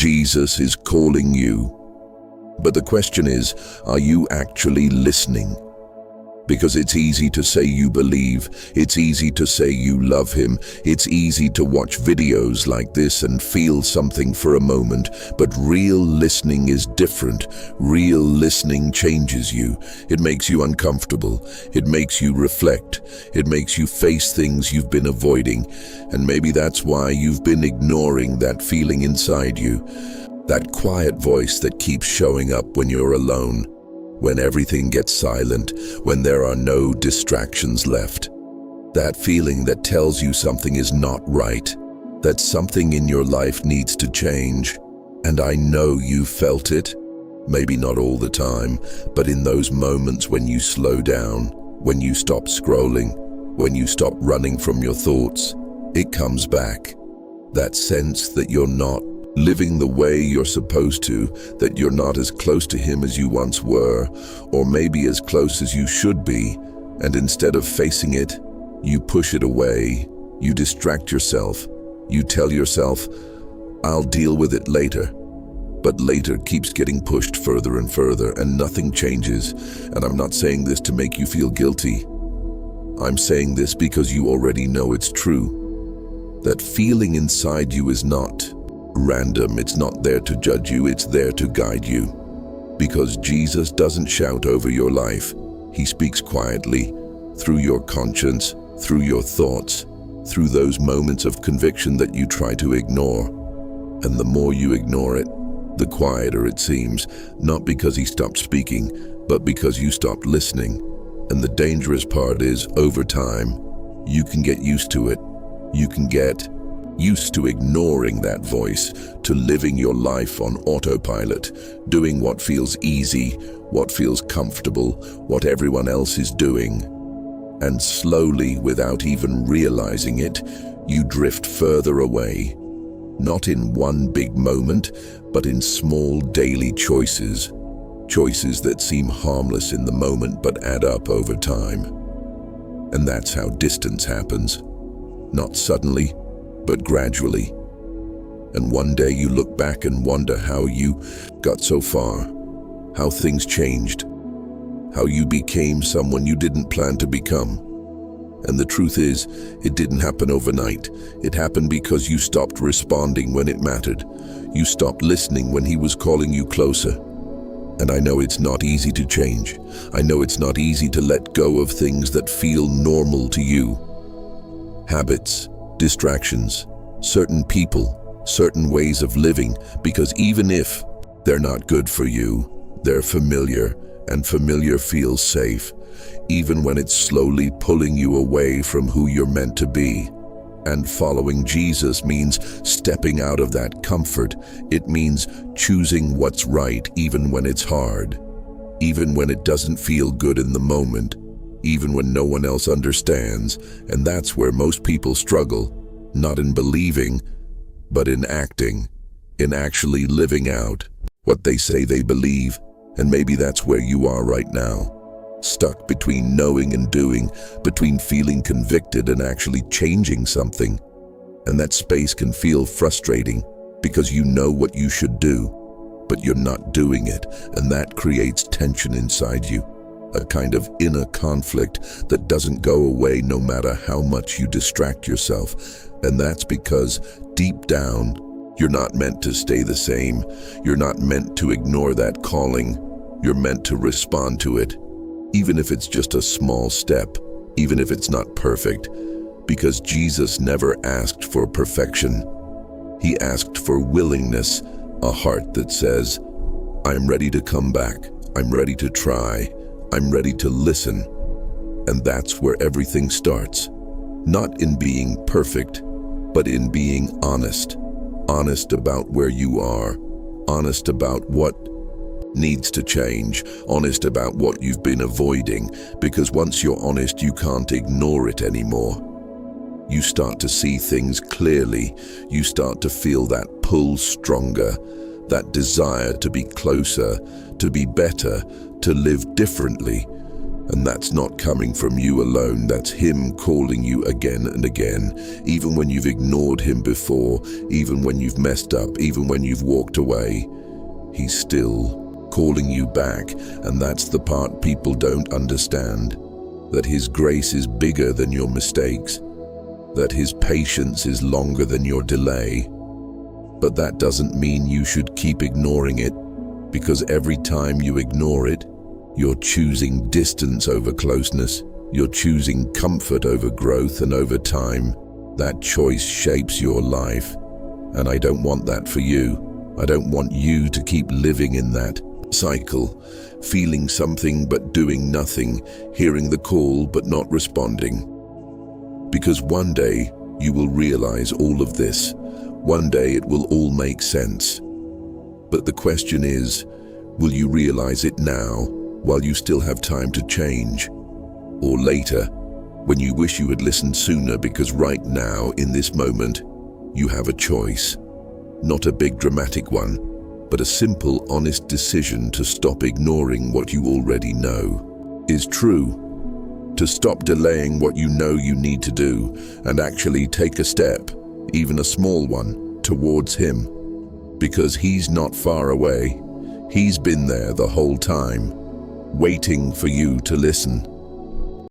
Jesus is calling you. But the question is, are you actually listening? Because it's easy to say you believe, it's easy to say you love him, it's easy to watch videos like this and feel something for a moment, but real listening is different. Real listening changes you. It makes you uncomfortable. It makes you reflect. It makes you face things you've been avoiding. And maybe that's why you've been ignoring that feeling inside you. That quiet voice that keeps showing up when you're alone, when everything gets silent, when there are no distractions left. That feeling that tells you something is not right, that something in your life needs to change. And I know you felt it, maybe not all the time, but in those moments when you slow down, when you stop scrolling, when you stop running from your thoughts, it comes back. That sense that you're not living the way you're supposed to, that you're not as close to him as you once were, or maybe as close as you should be, and instead of facing it, you push it away, you distract yourself, you tell yourself, I'll deal with it later. But later keeps getting pushed further and further, and nothing changes. And I'm not saying this to make you feel guilty. I'm saying this because you already know it's true. That feeling inside you is not random. It's not there to judge you, it's there to guide you. Because Jesus doesn't shout over your life. He speaks quietly, through your conscience, through your thoughts, through those moments of conviction that you try to ignore. And the more you ignore it, the quieter it seems, not because he stopped speaking, but because you stopped listening. And the dangerous part is, over time, you can get used to it. You can get used to ignoring that voice, to living your life on autopilot, doing what feels easy, what feels comfortable, what everyone else is doing. And slowly, without even realizing it, you drift further away. Not in one big moment, but in small daily choices. Choices that seem harmless in the moment but add up over time. And that's how distance happens. Not suddenly, but gradually. And one day you look back and wonder how you got so far, how things changed, how you became someone you didn't plan to become. And the truth is, it didn't happen overnight. It happened because you stopped responding when it mattered. You stopped listening when he was calling you closer. And I know it's not easy to change. I know it's not easy to let go of things that feel normal to you. Habits, distractions, certain people, certain ways of living, because even if they're not good for you, they're familiar, and familiar feels safe, even when it's slowly pulling you away from who you're meant to be. And following Jesus means stepping out of that comfort. It means choosing what's right even when it's hard, even when it doesn't feel good in the moment, even when no one else understands. And that's where most people struggle, not in believing, but in acting, in actually living out what they say they believe. And maybe that's where you are right now. Stuck between knowing and doing, between feeling convicted and actually changing something. And that space can feel frustrating because you know what you should do, but you're not doing it, and that creates tension inside you, a kind of inner conflict that doesn't go away no matter how much you distract yourself. And that's because deep down, you're not meant to stay the same. You're not meant to ignore that calling. You're meant to respond to it. Even if it's just a small step, even if it's not perfect, because Jesus never asked for perfection. He asked for willingness, a heart that says, I'm ready to come back, I'm ready to try, I'm ready to listen. And that's where everything starts. Not in being perfect, but in being honest. Honest about where you are, honest about what needs to change, honest about what you've been avoiding, because once you're honest, you can't ignore it anymore. You start to see things clearly. You start to feel that pull stronger, that desire to be closer, to be better, to live differently. And that's not coming from you alone, that's him calling you again and again, even when you've ignored him before, even when you've messed up, even when you've walked away. He's still calling you back, and that's the part people don't understand. That his grace is bigger than your mistakes, that his patience is longer than your delay. But that doesn't mean you should keep ignoring it, because every time you ignore it, you're choosing distance over closeness. You're choosing comfort over growth, and over time, that choice shapes your life. And I don't want that for you. I don't want you to keep living in that cycle, feeling something but doing nothing, hearing the call but not responding. Because one day you will realize all of this. One day it will all make sense. But the question is, will you realize it now, while you still have time to change? Or later, when you wish you had listened sooner, because right now, in this moment, you have a choice. Not a big dramatic one, but a simple, honest decision to stop ignoring what you already know is true. To stop delaying what you know you need to do, and actually take a step, even a small one, towards him. Because he's not far away. He's been there the whole time, waiting for you to listen.